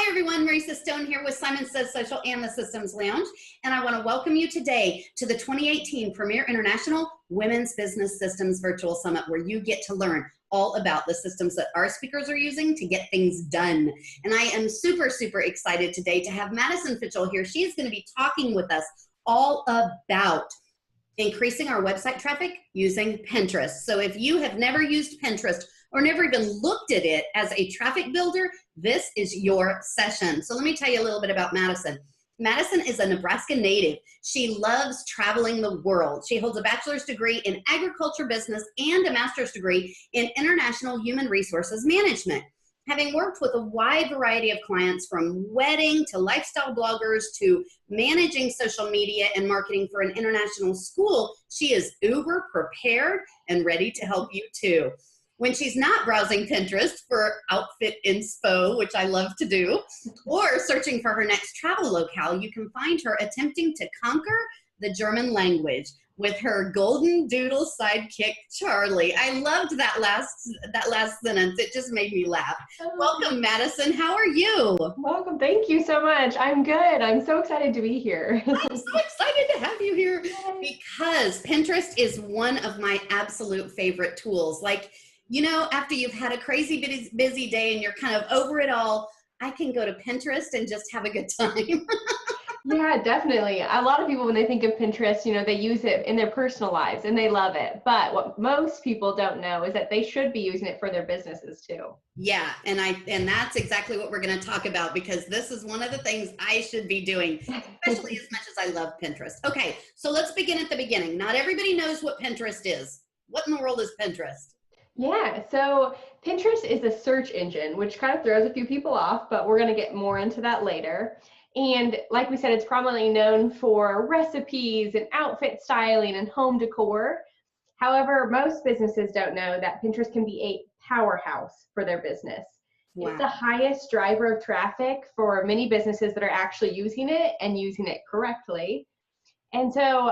Hi everyone, Marisa Stone here with Simon Says Social and the Systems Lounge, and I want to welcome you today to the 2018 Premier International Women's Business Systems Virtual Summit, where you get to learn all about the systems that our speakers are using to get things done. And I am super, super excited today to have Madison Fichtl here. She is going to be talking with us all about increasing our website traffic using Pinterest. So if you have never used Pinterest or never even looked at it as a traffic builder, this is your session. So let me tell you a little bit about Madison. Madison is a Nebraska native. She loves traveling the world. She holds a bachelor's degree in agriculture business and a master's degree in international human resources management. Having worked with a wide variety of clients, from wedding to lifestyle bloggers to managing social media and marketing for an international school, she is uber prepared and ready to help you too. When she's not browsing Pinterest for outfit inspo, which I love to do, or searching for her next travel locale, you can find her attempting to conquer the German language with her golden doodle sidekick, Charlie. I loved that last sentence. It just made me laugh. Welcome, Madison. How are you? Welcome. Thank you so much. I'm good. I'm so excited to be here. I'm so excited to have you here because Pinterest is one of my absolute favorite tools. Like, you know, after you've had a crazy busy day and you're kind of over it all, I can go to Pinterest and just have a good time. Yeah, definitely. A lot of people, when they think of Pinterest, you know, they use it in their personal lives and they love it. But what most people don't know is that they should be using it for their businesses too. Yeah, and that's exactly what we're going to talk about, because this is one of the things I should be doing, especially as much as I love Pinterest. Okay, so let's begin at the beginning. Not everybody knows what Pinterest is. What in the world is Pinterest? Yeah, so Pinterest is a search engine, which kind of throws a few people off, but we're going to get more into that later. And like we said, it's prominently known for recipes and outfit styling and home decor. However, most businesses don't know that Pinterest can be a powerhouse for their business. Wow. It's the highest driver of traffic for many businesses that are actually using it and using it correctly. And so,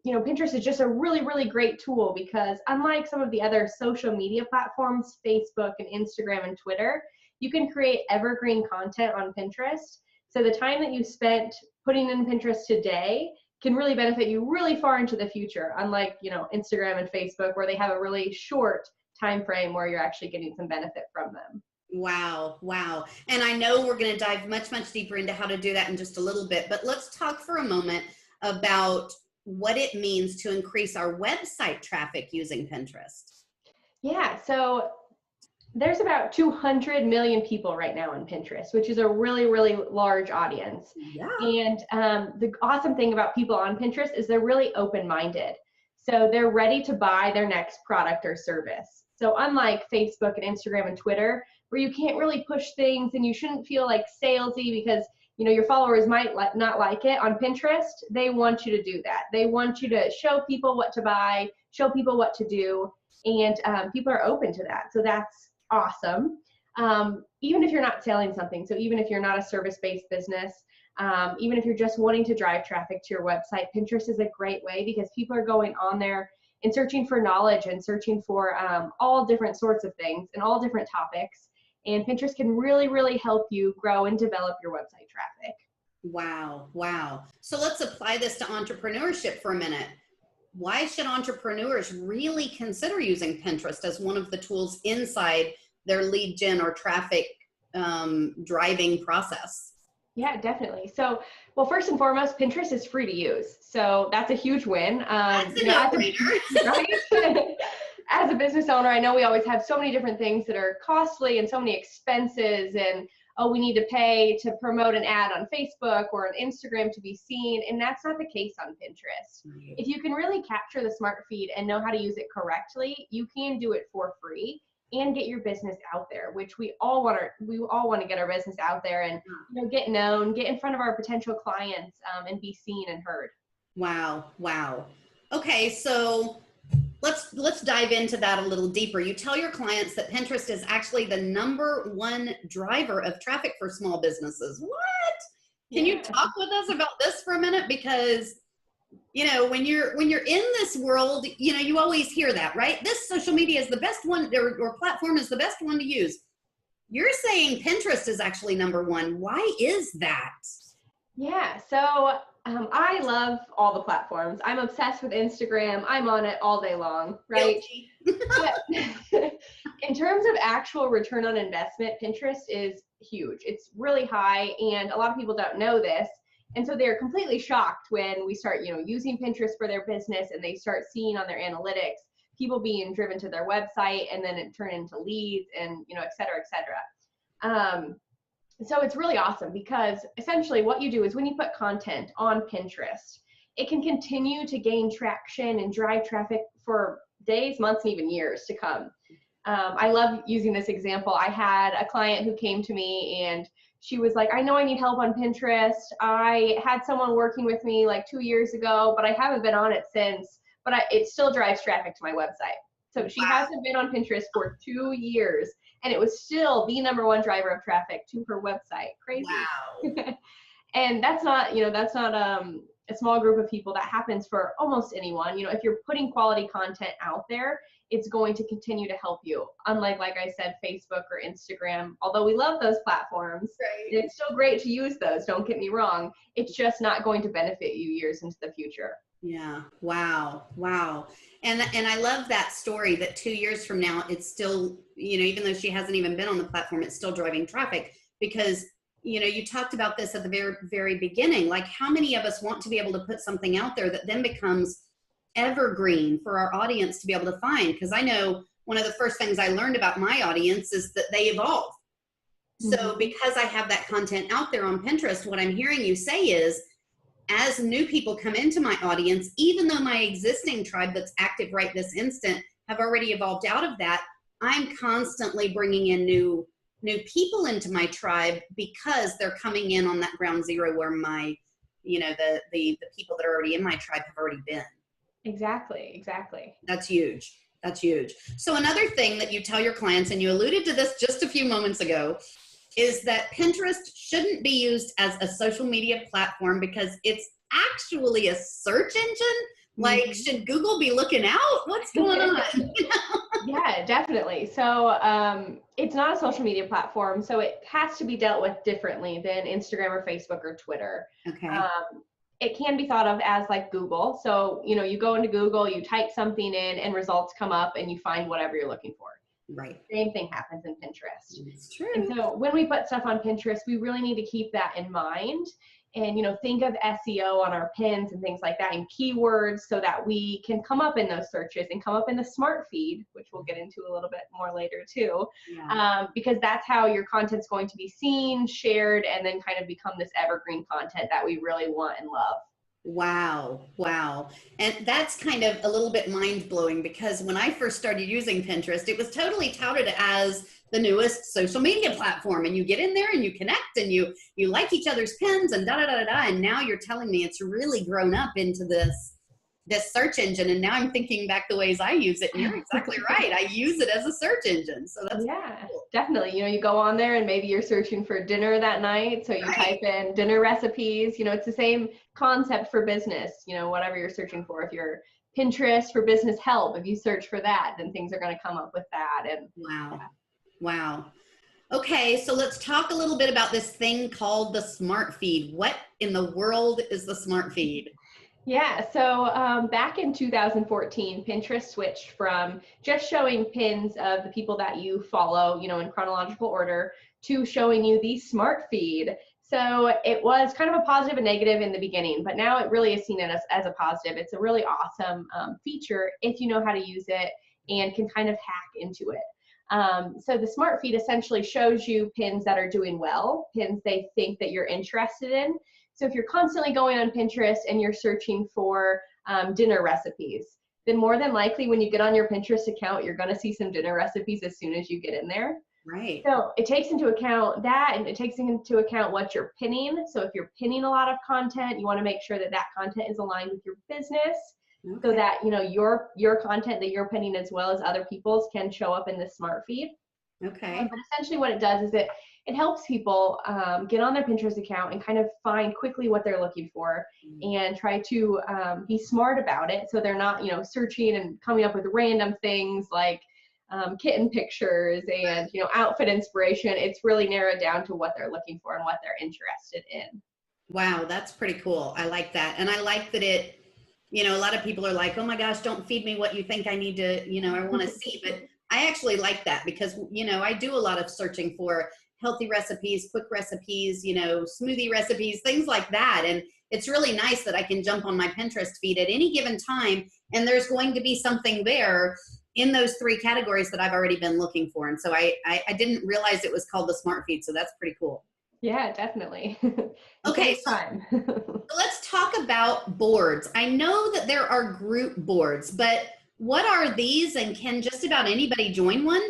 you know, Pinterest is just a really, really great tool because unlike some of the other social media platforms, Facebook and Instagram and Twitter, you can create evergreen content on Pinterest. So the time that you spent putting in Pinterest today can really benefit you really far into the future, unlike, you know, Instagram and Facebook, where they have a really short time frame where you're actually getting some benefit from them. Wow. Wow. And I know we're going to dive much, much deeper into how to do that in just a little bit, but let's talk for a moment about what it means to increase our website traffic using Pinterest. Yeah, so there's about 200 million people right now on Pinterest, which is a really, really large audience. Yeah. And the awesome thing about people on Pinterest is they're really open-minded. So they're ready to buy their next product or service. So unlike Facebook and Instagram and Twitter, where you can't really push things and you shouldn't feel like salesy because, you know, your followers might not like it, on Pinterest, they want you to do that. They want you to show people what to buy, show people what to do, and people are open to that. So that's awesome. Even if you're not selling something, so even if you're not a service-based business, even if you're just wanting to drive traffic to your website, Pinterest is a great way because people are going on there and searching for knowledge and searching for all different sorts of things and all different topics. And Pinterest can really, really help you grow and develop your website traffic. Wow. Wow. So let's apply this to entrepreneurship for a minute. Why should entrepreneurs really consider using Pinterest as one of the tools inside their lead gen or traffic driving process? Yeah, definitely. So, well, first and foremost, Pinterest is free to use. So that's a huge win. That's a no-brainer. Right? As a business owner, I know we always have so many different things that are costly and so many expenses, and oh, we need to pay to promote an ad on Facebook or on Instagram to be seen, and that's not the case on Pinterest. Right. If you can really capture the smart feed and know how to use it correctly, you can do it for free and get your business out there, which we all want to get our business out there and, you know, get known, get in front of our potential clients, and be seen and heard. Wow. Wow. Okay, so let's dive into that a little deeper. You tell your clients that Pinterest is actually the #1 driver of traffic for small businesses. What? Can you talk with us about this for a minute? Because, you know, when you're in this world, you know, you always hear that, right? This social media is the best one, or platform is the best one to use. you're saying Pinterest is actually number one. Why is that? Yeah, so I love all the platforms. I'm obsessed with Instagram. I'm on it all day long, right? But in terms of actual return on investment, Pinterest is huge. It's really high, and a lot of people don't know this. And so they're completely shocked when we start, using Pinterest for their business, and they start seeing on their analytics people being driven to their website, and then it turn into leads, and et cetera, et cetera. So it's really awesome because essentially what you do is when you put content on Pinterest, it can continue to gain traction and drive traffic for days, months, and even years to come. I love using this example. I had a client who came to me and she was like, I know I need help on Pinterest. I had someone working with me like 2 years ago, but I haven't been on it since, but it still drives traffic to my website. So she hasn't been on Pinterest for 2 years, and it was still the number one driver of traffic to her website. Crazy. Wow. And that's not a small group of people. That happens for almost anyone. If you're putting quality content out there, it's going to continue to help you. Unlike, like I said, Facebook or Instagram, although we love those platforms, Right. it's still great to use those, don't get me wrong. It's just not going to benefit you years into the future. Yeah. Wow. Wow. And I love that story that 2 years from now, it's still, even though she hasn't even been on the platform, it's still driving traffic because, you talked about this at the very, very beginning. Like, how many of us want to be able to put something out there that then becomes evergreen for our audience to be able to find? Because I know one of the first things I learned about my audience is that they evolve. So because I have that content out there on Pinterest, what I'm hearing you say is, as new people come into my audience, even though my existing tribe that's active right this instant have already evolved out of that, I'm constantly bringing in new people into my tribe because they're coming in on that ground zero where my, the people that are already in my tribe have already been. Exactly. That's huge. That's huge. So another thing that you tell your clients, and you alluded to this just a few moments ago, is that Pinterest shouldn't be used as a social media platform because it's actually a search engine. Like, should Google be looking out? What's going on? Yeah, definitely. So it's not a social media platform, so it has to be dealt with differently than Instagram or Facebook or Twitter. Okay. It can be thought of as like Google. So, you go into Google, you type something in, and results come up, and you find whatever you're looking for. Right. Same thing happens in Pinterest. It's true. And so when we put stuff on Pinterest, we really need to keep that in mind and, think of SEO on our pins and things like that and keywords so that we can come up in those searches and come up in the smart feed, which we'll get into a little bit more later too, because that's how your content's going to be seen, shared, and then kind of become this evergreen content that we really want and love. Wow. Wow. And that's kind of a little bit mind-blowing because when I first started using Pinterest, it was totally touted as the newest social media platform. And you get in there and you connect and you like each other's pins and da-da-da-da-da. And now you're telling me it's really grown up into this search engine. And now I'm thinking back the ways I use it. And you're exactly right. I use it as a search engine. So that's cool. Definitely. You go on there and maybe you're searching for dinner that night. So you type in dinner recipes, it's the same concept for business, whatever you're searching for. If you're Pinterest for business help, if you search for that, then things are going to come up with that. And Wow. Okay. So let's talk a little bit about this thing called the smart feed. What in the world is the smart feed? Yeah, so back in 2014, Pinterest switched from just showing pins of the people that you follow, in chronological order, to showing you the smart feed. So it was kind of a positive and negative in the beginning, but now it really is seen as a positive. It's a really awesome feature if you know how to use it and can kind of hack into it. So the smart feed essentially shows you pins that are doing well, pins they think that you're interested in. So if you're constantly going on Pinterest and you're searching for dinner recipes, then more than likely when you get on your Pinterest account, you're going to see some dinner recipes as soon as you get in there. Right. So it takes into account that, and it takes into account what you're pinning. So if you're pinning a lot of content, you want to make sure that that content is aligned with your business. So that, your content that you're pinning as well as other people's can show up in the smart feed. Okay. But essentially what it does is it helps people get on their Pinterest account and kind of find quickly what they're looking for and try to be smart about it. So they're not, searching and coming up with random things like kitten pictures and, you know, outfit inspiration. It's really narrowed down to what they're looking for and what they're interested in. Wow, that's pretty cool. I like that. And I like that it, you know, a lot of people are like, oh my gosh, don't feed me what you think I need to, you know, I want to see. But I actually like that because, you know, I do a lot of searching for healthy recipes, quick recipes, you know, smoothie recipes, things like that. And it's really nice that I can jump on my Pinterest feed at any given time and there's going to be something there in those 3 categories that I've already been looking for. And so I didn't realize it was called the Smart Feed. So that's pretty cool. Yeah, definitely. Okay, Time. so let's talk about boards. I know that there are group boards, but what are these and can just about anybody join one?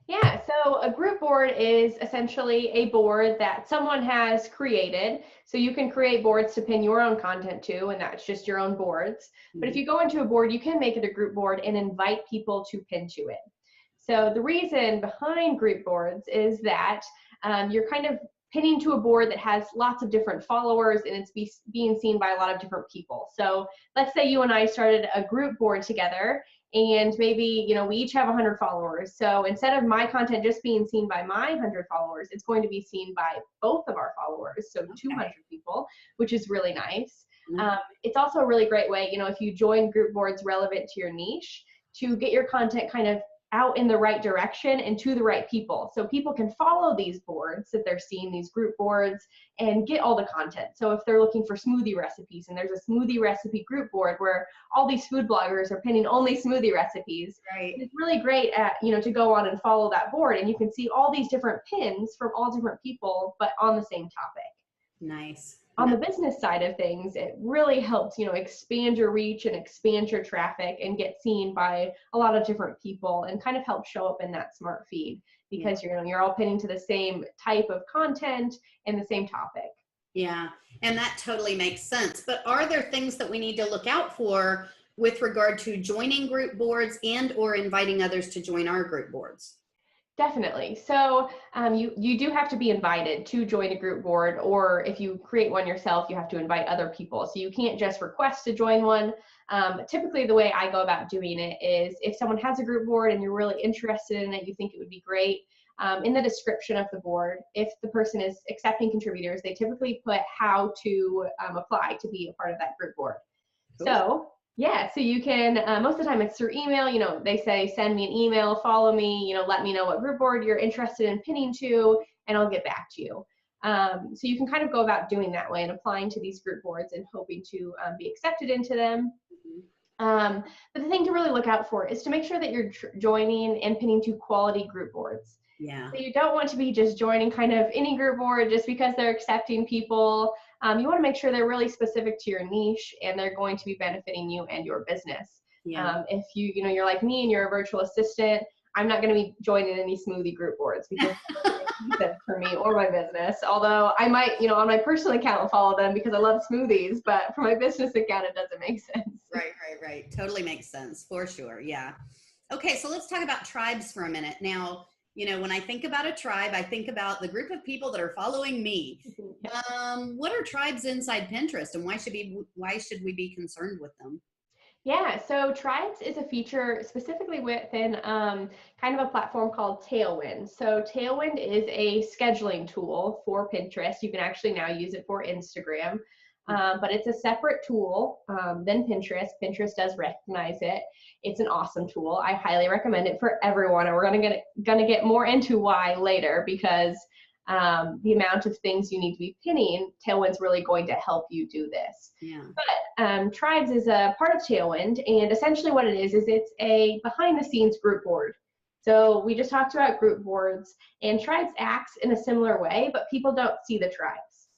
Yeah, so a group board is essentially a board that someone has created. So you can create boards to pin your own content to, and that's just your own boards. But if you go into a board, you can make it a group board and invite people to pin to it. So the reason behind group boards is that you're kind of pinning to a board that has lots of different followers and it's being seen by a lot of different people. So let's say you and I started a group board together and maybe, you know, we each have 100 followers. So instead of my content just being seen by my 100 followers, it's going to be seen by both of our followers. So 200 people, which is really nice. It's also a really great way, you know, if you join group boards relevant to your niche, to get your content kind of out in the right direction and to the right people. So people can follow these boards that they're seeing, these group boards, and get all the content. So if they're looking for smoothie recipes and there's a smoothie recipe group board where all these food bloggers are pinning only smoothie recipes, it's really great at, you know, to go on and follow that board and you can see all these different pins from all different people, but on the same topic. Nice. On the business side of things, it really helps, you know, expand your reach and expand your traffic and get seen by a lot of different people and kind of help show up in that smart feed because you're all pinning to the same type of content and the same topic. Yeah, and that totally makes sense. But are there things that we need to look out for with regard to joining group boards and or inviting others to join our group boards? Definitely. So you do have to be invited to join a group board, or if you create one yourself, you have to invite other people. So you can't just request to join one. Typically, the way I go about doing it is if someone has a group board and you're really interested in it, you think it would be great, in the description of the board, if the person is accepting contributors, they typically put how to apply to be a part of that group board. Cool. So yeah, so you can, most of the time it's through email, you know, they say, send me an email, follow me, you know, let me know what group board you're interested in pinning to, and I'll get back to you. So you can kind of go about doing that way and applying to these group boards and hoping to be accepted into them. But the thing to really look out for is to make sure that you're joining and pinning to quality group boards. Yeah. So you don't want to be just joining kind of any group board just because they're accepting people. You want to make sure they're really specific to your niche and they're going to be benefiting you and your business. Yeah. If you're like me and you're a virtual assistant, I'm not going to be joining any smoothie group boards because it's not for me or my business. Although I might, you know, on my personal account follow them because I love smoothies, but for my business account, it doesn't make sense. Right. Totally makes sense for sure. Yeah. Okay. So let's talk about tribes for a minute. Now, you know, when I think about a tribe, I think about the group of people that are following me. What are tribes inside Pinterest and why should we be concerned with them? Yeah, so Tribes is a feature specifically within kind of a platform called Tailwind. So Tailwind is a scheduling tool for Pinterest. You can actually now use it for Instagram, but it's a separate tool than Pinterest. Pinterest does recognize it. It's an awesome tool. I highly recommend it for everyone, and we're gonna get more into why later because the amount of things you need to be pinning, Tailwind's really going to help you do this. Yeah. But Tribes is a part of Tailwind, and essentially what it is it's a behind-the-scenes group board. So we just talked about group boards, and Tribes acts in a similar way, but people don't see the tribes.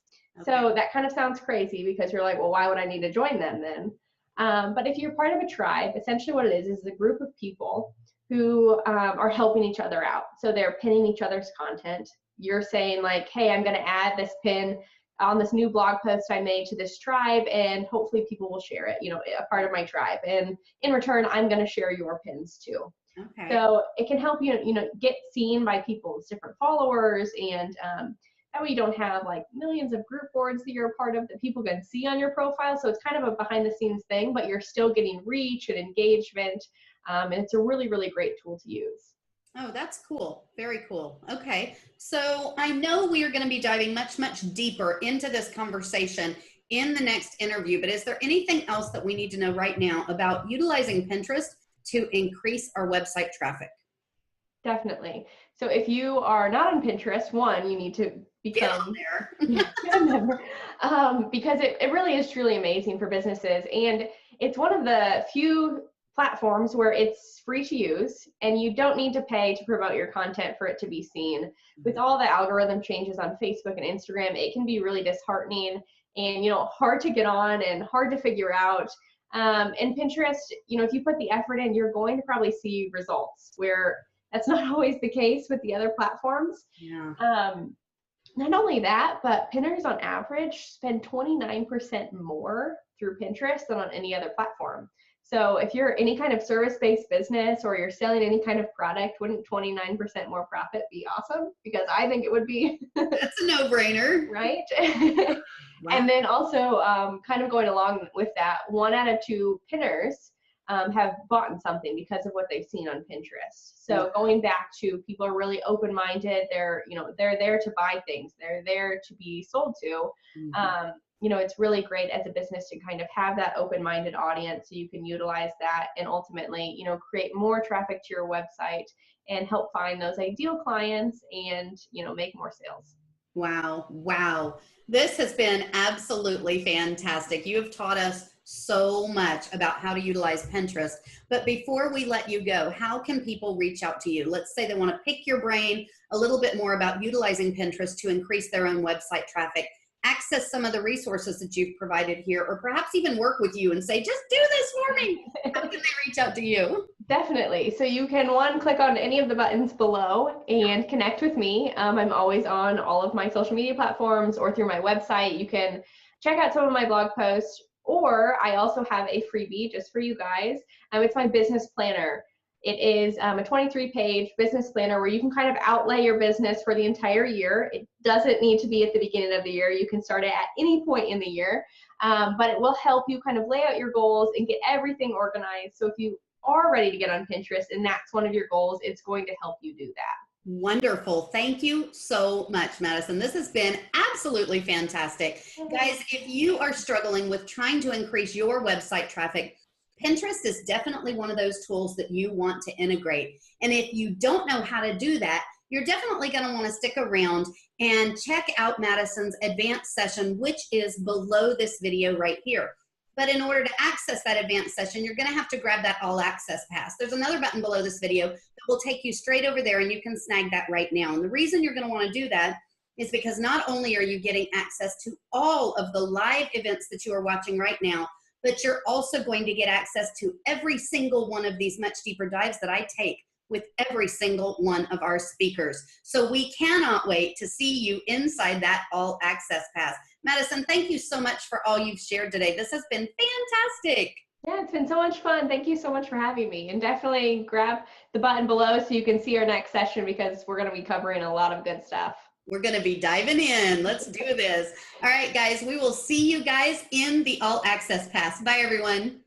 Okay. So that kind of sounds crazy because you're like, well, why would I need to join them then? But if you're part of a tribe, essentially what it is a group of people who are helping each other out. So they're pinning each other's content. You're saying like, hey, I'm going to add this pin on this new blog post I made to this tribe, and hopefully people will share it, you know, a part of my tribe. And in return, I'm going to share your pins too. Okay. So it can help you, you know, get seen by people's different followers, and that way you don't have like millions of group boards that you're a part of that people can see on your profile. So it's kind of a behind the scenes thing, but you're still getting reach and engagement And it's a really, really great tool to use. Oh, that's cool. Very cool. Okay. So I know we are going to be diving much, much deeper into this conversation in the next interview, but is there anything else that we need to know right now about utilizing Pinterest to increase our website traffic? Definitely. So if you are not on Pinterest, one, you need to Get on become there. a member, because it really is truly amazing for businesses. And it's one of the few platforms where it's free to use and you don't need to pay to promote your content for it to be seen. With all the algorithm changes on Facebook and Instagram, it can be really disheartening and, hard to get on and hard to figure out. And Pinterest, if you put the effort in, you're going to probably see results where that's not always the case with the other platforms. Yeah. Not only that, but Pinners on average spend 29% more through Pinterest than on any other platform. So if you're any kind of service-based business or you're selling any kind of product, wouldn't 29% more profit be awesome? Because I think it would be. That's a no-brainer. Right? Wow. And then also kind of going along with that, 1 out of 2 pinners have bought something because of what they've seen on Pinterest. So going back to, people are really open-minded. They're there to buy things. They're there to be sold to. Mm-hmm. It's really great as a business to kind of have that open-minded audience so you can utilize that and ultimately, create more traffic to your website and help find those ideal clients and, make more sales. Wow. Wow. This has been absolutely fantastic. You have taught us so much about how to utilize Pinterest. But before we let you go, how can people reach out to you? Let's say they want to pick your brain a little bit more about utilizing Pinterest to increase their own website traffic, access some of the resources that you've provided here, or perhaps even work with you and say, just do this for me. How can they reach out to you? Definitely. So you can, one, click on any of the buttons below and connect with me. I'm always on all of my social media platforms or through my website. You can check out some of my blog posts, or I also have a freebie just for you guys. It's my business planner. It is a 23-page business planner where you can kind of outlay your business for the entire year. It doesn't need to be at the beginning of the year. You can start it at any point in the year, but it will help you kind of lay out your goals and get everything organized. So if you are ready to get on Pinterest and that's one of your goals, it's going to help you do that. Wonderful. Thank you so much, Madison. This has been absolutely fantastic. Guys, if you are struggling with trying to increase your website traffic, Pinterest is definitely one of those tools that you want to integrate. And if you don't know how to do that, you're definitely going to want to stick around and check out Madison's advanced session, which is below this video right here. But in order to access that advanced session, you're going to have to grab that all access pass. There's another button below this video that will take you straight over there, and you can snag that right now. And the reason you're going to want to do that is because not only are you getting access to all of the live events that you are watching right now, but you're also going to get access to every single one of these much deeper dives that I take with every single one of our speakers. So we cannot wait to see you inside that all access pass. Madison, thank you so much for all you've shared today. This has been fantastic. Yeah, it's been so much fun. Thank you so much for having me. And definitely grab the button below so you can see our next session, because we're going to be covering a lot of good stuff. We're going to be diving in. Let's do this. All right, guys, we will see you guys in the all access pass. Bye, everyone.